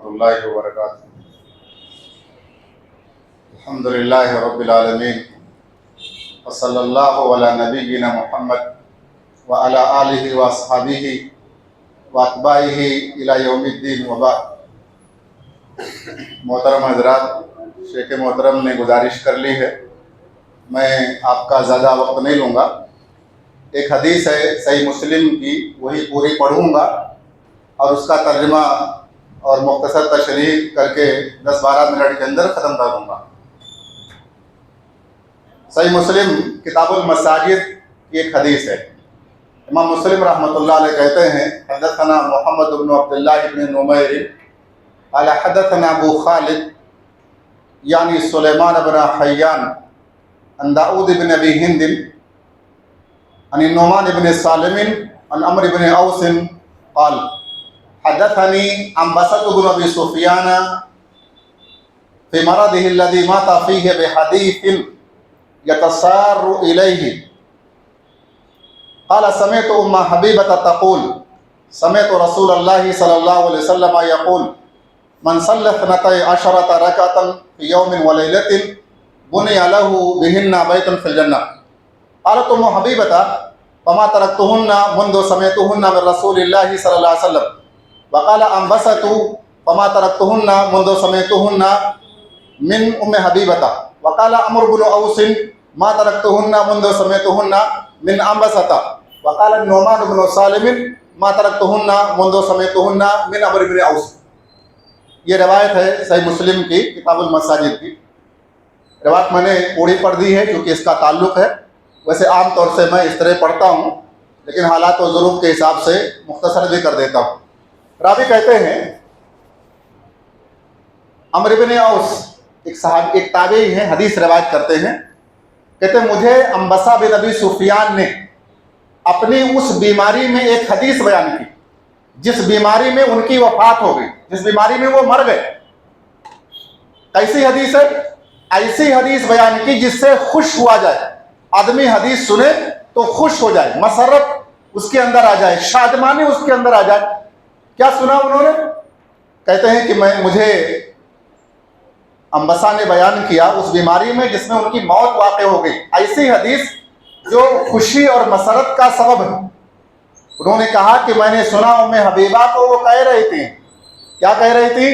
الله وبركاته. الحمد لله رب العالمين وصلى الله على نبينا محمد وعلى آله وأصحابه وأتباعه إلى يوم الدين وبعد. محترم حضرات، شیخ محترم نے گزارش کر لی ہے، میں آپ کا زیادہ وقت نہیں لوں گا. ایک حدیث ہے صحیح مسلم کی، وہی پوری پڑھوں گا اور اس کا ترجمہ اور مختصر تشریح کر کے 10-12 منٹ کے اندر ختم کر دوں گا. صحیح مسلم کتاب المساجد کی ایک حدیث ہے. امام مسلم رحمۃ اللہ علیہ کہتے ہیں حدثنا محمد بن عبداللہ بن نمیر قال حدثنا ابو خالد یعنی سلیمان بن حیان عن داؤد بن ابی ہند عن النعمان بن سالم عن عمرو بن اوس قال حدثني عنبسة بن ابي سفيان في مرضه الذي مات فيه بحديث يتسار اليه قال سمعت ام حبيبة تقول سمعت رسول الله صلى الله عليه وسلم يقول من صلى 12 ركعة في يوم وليلة بني له بهن بيت في الجنة. قالت ام حبيبة فما تركتهن منذ سمعتهن من رسول الله صلى الله عليه وسلم. وقال انبسط فما تركتهن منذ سمعتهن من ام حبيبة. وقال عمرو بن اوس ما تركتهن منذ سمعتهن من انبسط. وقال النعمان بن سالم ما تركتهن منذ سمعتهن من عمرو بن اوس. یہ روایت ہے صحیح مسلم کی کتاب المساجد کی. روایت میں نے پوری پڑھ دی ہے کیونکہ اس کا تعلق ہے. ویسے عام طور سے میں اس طرح پڑھتا ہوں، لیکن حالات و ظروف کے حساب سے مختصر بھی کر دیتا ہوں. راوی کہتے ہیں عمرو بن اوس ایک تابعی ہیں، حدیث روایت کرتے ہیں. کہتے ہیں مجھے انبسہ بن ابی سفیان نے اپنی اس بیماری میں ایک حدیث بیان کی جس بیماری میں ان کی وفات ہو گئی، جس بیماری میں وہ مر گئے. کیسی حدیث ہے؟ ایسی حدیث بیان کی جس سے خوش ہوا جائے. آدمی حدیث سنے تو خوش ہو جائے، مسرت اس کے اندر آ جائے، شادمانی اس کے اندر آ جائے. کیا سنا انہوں نے؟ کہتے ہیں کہ مجھے انبسہ نے بیان کیا اس بیماری میں جس میں ان کی موت واقع ہو گئی، ایسی حدیث جو خوشی اور مسرت کا سبب ہے. انہوں نے کہا کہ میں نے سنا ام حبیبہ کو وہ کہہ رہی تھی. کیا کہہ رہی تھی؟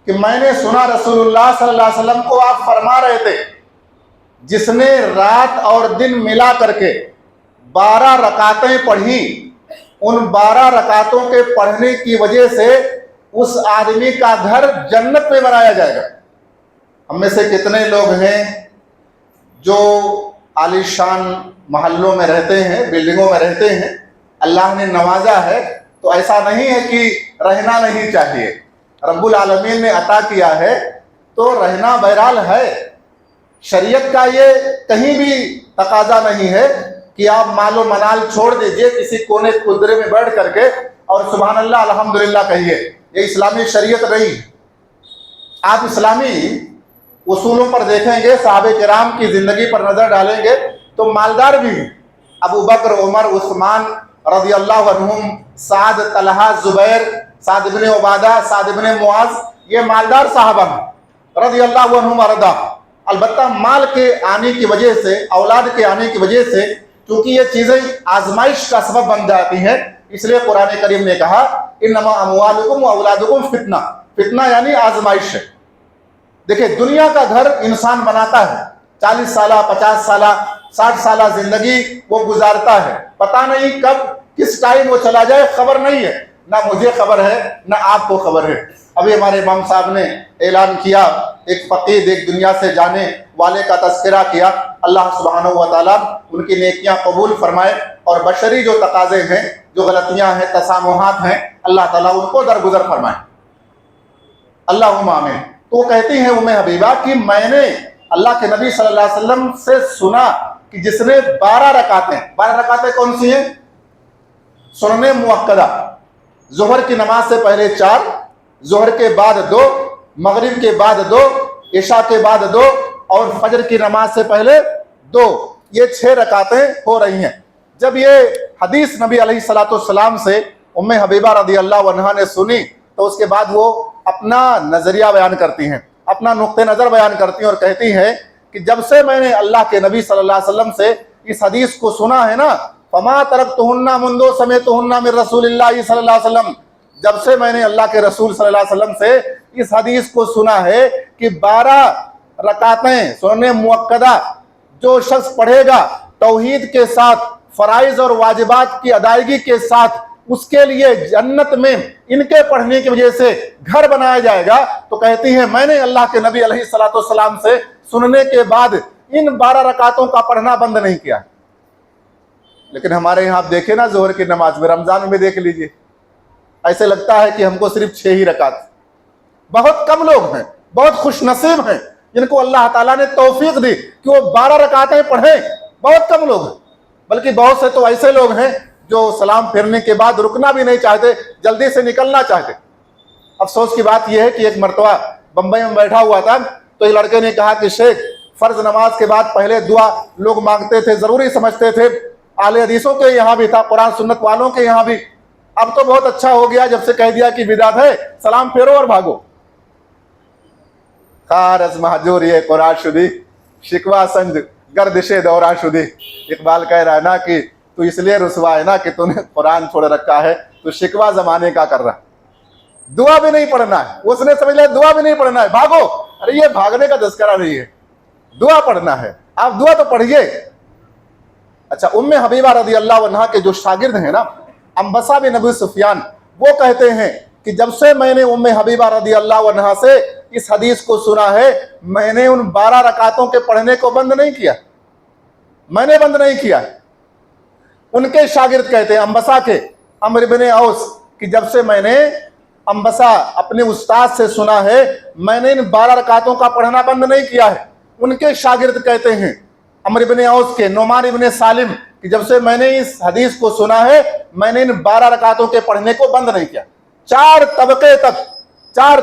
کہ میں نے سنا رسول اللہ صلی اللہ علیہ وسلم کو آپ فرما رہے تھے جس نے رات اور دن ملا کر کے 12 رکعتیں پڑھی، ان 12 رکعتوں کے پڑھنے کی وجہ سے اس آدمی کا گھر جنت میں بنایا جائے گا. ہم میں سے کتنے لوگ ہیں جو عالی شان محلوں میں رہتے ہیں، بلڈنگوں میں رہتے ہیں، اللہ نے نوازا ہے تو ایسا نہیں ہے کہ رہنا نہیں چاہیے. رب العالمین نے عطا کیا ہے تو رہنا بہرحال ہے. شریعت کا یہ کہیں بھی تقاضا نہیں ہے کہ آپ مال و منال چھوڑ دیجئے کسی کونے قدرے میں بیٹھ کر کے اور سبحان اللہ الحمدللہ کہیے. یہ اسلامی شریعت نہیں. آپ اسلامی اصولوں پر دیکھیں گے، صحابہ کرام کی زندگی پر نظر ڈالیں گے تو مالدار بھی ہیں. ابو بکر، عمر، عثمان رضی اللہ عنہم، سعد، طلحہ، زبیر، سعد بن عبادہ، سعد بن معاذ، یہ مالدار صحابہ ہیں رضی اللہ عنہم ورضا. البتہ مال کے آنے کی وجہ سے، اولاد کے آنے کی وجہ سے، کیونکہ یہ چیزیں آزمائش کا سبب بن جاتی ہیں، اس لیے قرآن کریم نے کہا انما اموالکم و اولادکم فتنہ. فتنہ یعنی آزمائش ہے. دیکھیں دنیا کا گھر انسان بناتا ہے، 40 سالہ، 50 سالہ، 60 سالہ زندگی وہ گزارتا ہے. پتہ نہیں کب کس ٹائم وہ چلا جائے، خبر نہیں ہے. نہ مجھے خبر ہے نہ آپ کو خبر ہے. ابھی ہمارے امام صاحب نے اعلان کیا، ایک فقید ایک دنیا سے جانے والے کا تذکرہ کیا. اللہ سبحانہ و تعالیٰ ان کی نیکیاں قبول فرمائے اور بشری جو تقاضے ہیں، جو غلطیاں ہیں، تسامحات ہیں، اللہ تعالیٰ ان کو درگزر فرمائے. اللہم آمین. تو وہ کہتی ہیں ام حبیبہ کہ میں نے اللہ کے نبی صلی اللہ علیہ وسلم سے سنا کہ جس نے 12 رکعتیں کون سی ہیں؟ سنن مؤکدہ. ظہر کی نماز سے پہلے 4، ظہر کے بعد 2، مغرب کے بعد 2، عشاء کے بعد 2 اور فجر کی نماز سے پہلے 2، یہ 6 رکعتیں ہو رہی ہیں. جب یہ حدیث نبی علیہ الصلوۃ والسلام سے ام حبیبہ رضی اللہ عنہا نے سنی تو اس کے بعد وہ اپنا نظریہ بیان کرتی ہیں, اپنا نقطہ نظر بیان کرتی ہیں اور کہتی ہیں کہ جب سے میں نے اللہ کے نبی صلی اللہ علیہ وسلم سے اس حدیث کو سنا ہے نا, فما ترکتہن منذ سمعتہن من رسول اللہ صلی اللہ علیہ وسلم, جب سے میں نے اللہ کے رسول صلی اللہ علیہ وسلم سے اس حدیث کو سنا ہے کہ 12 رکعتیں سنن مؤکدہ جو شخص پڑھے گا توحید کے ساتھ, فرائض اور واجبات کی ادائیگی کے ساتھ, اس کے لیے جنت میں ان کے پڑھنے کی وجہ سے گھر بنایا جائے گا. تو کہتی ہیں میں نے اللہ کے نبی علیہ الصلوۃ والسلام سے سننے کے بعد ان 12 رکعتوں کا پڑھنا بند نہیں کیا. لیکن ہمارے یہاں آپ دیکھیں نا ظہر کی نماز میں, رمضان میں دیکھ لیجئے, ایسے لگتا ہے کہ ہم کو صرف 6 ہی رکعت. بہت کم لوگ ہیں, بہت خوش نصیب ہیں جن کو اللہ تعالیٰ نے توفیق دی کہ وہ 12 رکعتیں پڑھیں. بہت کم لوگ ہیں, بلکہ بہت سے تو ایسے لوگ ہیں جو سلام پھیرنے کے بعد رکنا بھی نہیں چاہتے, جلدی سے نکلنا چاہتے. افسوس کی بات یہ ہے کہ ایک مرتبہ بمبئی میں بیٹھا ہوا تھا تو ایک لڑکے نے کہا کہ شیخ, فرض نماز کے بعد پہلے دعا لوگ مانگتے تھے, ضروری سمجھتے تھے, اہل حدیثوں کے یہاں بھی تھا, قرآن سنت والوں کے یہاں بھی, اب تو بہت اچھا ہو گیا جب سے کہہ دیا کہ بدعت ہے, سلام پھیرو اور بھاگو. خار از مہجور یہ قرآن شدی, شکوہ سنج گردش دوران شدی. اقبال کہہ رہا ہے نا کہ تو اس لیے رسوا ہے نا کہ تو نے قرآن چھوڑ رکھا ہے, تو شکوہ زمانے کا کر رہا, دعا بھی نہیں پڑھنا ہے. اس نے سمجھ لیا دعا بھی نہیں پڑھنا ہے, بھاگو. ارے یہ بھاگنے کا تذکرہ نہیں ہے, دعا پڑھنا ہے. آپ دعا تو پڑھیے. اچھا, ام حبیبہ رضی اللہ عنہا کے جو شاگرد ہیں نا انبسہ بن ابی سفیان, وہ کہتے ہیں کہ جب سے میں نے ام حبیبہ رضی اللہ عنہا سے اس حدیث کو سنا ہے, میں نے ان 12 رکعتوں کے پڑھنے کو بند نہیں کیا, میں نے بند نہیں کیا. ان کے شاگرد کہتے ہیں انبسہ کے عمرو بن اوس کہ جب سے میں نے انبسہ اپنے استاد سے سنا ہے, میں نے ان 12 رکعتوں کا پڑھنا بند نہیں کیا ہے. ان کے شاگرد کہتے ہیں عمرو بن اوس کے نعمان بن سالم کہ جب سے میں نے اس حدیث کو سنا ہے, میں نے ان 12 رکعتوں کے پڑھنے کو بند نہیں کیا. 4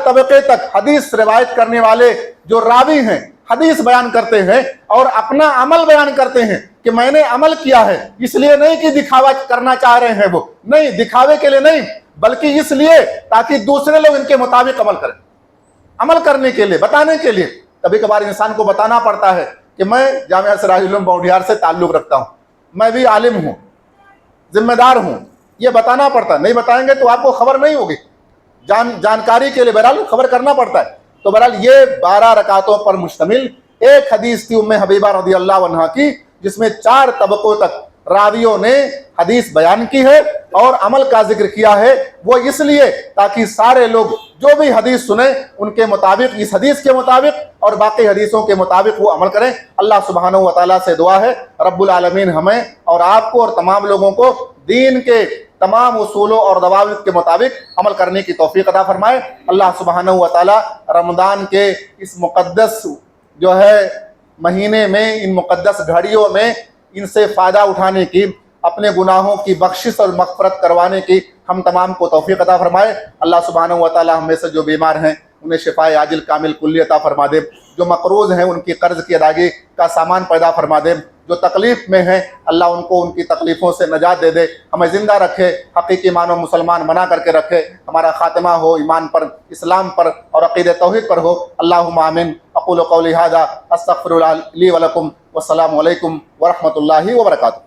طبقے تک حدیث روایت کرنے والے جو راوی ہیں, حدیث بیان کرتے ہیں اور اپنا عمل بیان کرتے ہیں کہ میں نے عمل کیا ہے. اس لیے نہیں کہ دکھاوا کرنا چاہ رہے ہیں, وہ نہیں, دکھاوے کے لیے نہیں, بلکہ اس لیے تاکہ دوسرے لوگ ان کے مطابق عمل کریں. عمل کرنے کے لیے, بتانے کے لیے. کبھی کبھار انسان کو بتانا پڑتا ہے کہ میں جامعہ سراج العلوم بونڈیہار سے تعلق رکھتا ہوں, میں بھی عالم ہوں, ذمہ دار ہوں, یہ بتانا پڑتا ہے. نہیں بتائیں گے تو آپ کو خبر نہیں ہوگی. جانکاری کے لیے بہرحال خبر کرنا پڑتا ہے. تو بہرحال یہ 12 رکعتوں پر مشتمل ایک حدیث تھی ام حبیبہ رضی اللہ عنہا کی, جس میں 4 طبقوں تک راویوں نے حدیث بیان کی ہے اور عمل کا ذکر کیا ہے. وہ اس لیے تاکہ سارے لوگ جو بھی حدیث سنیں ان کے مطابق, اس حدیث کے مطابق اور باقی حدیثوں کے مطابق وہ عمل کریں. اللہ سبحانہ و تعالیٰ سے دعا ہے رب العالمین ہمیں اور آپ کو اور تمام لوگوں کو دین کے تمام اصولوں اور ضوابط کے مطابق عمل کرنے کی توفیق عطا فرمائے. اللہ سبحانہ و تعالیٰ رمضان کے اس مقدس جو ہے مہینے میں, ان مقدس گھڑیوں میں ان سے فائدہ اٹھانے کی, اپنے گناہوں کی بخشش اور مغفرت کروانے کی ہم تمام کو توفیق عطا فرمائے. اللہ سبحانہ و تعالیٰ ہم میں سے جو بیمار ہیں انہیں شفائے عاجل کامل کلی عطا فرما دے, جو مقروض ہیں ان کی قرض کی ادائیگی کا سامان پیدا فرما دے, جو تکلیف میں ہیں اللہ ان کو ان کی تکلیفوں سے نجات دے دے, ہمیں زندہ رکھے, حقیقی معنوں مسلمان بنا کر کے رکھے, ہمارا خاتمہ ہو ایمان پر, اسلام پر اور عقیدہ توحید پر ہو. اللہم آمین. اقول قولی ھذا استغفر اللہ لی ولکم والسلام علیکم ورحمۃ اللہ وبرکاتہ.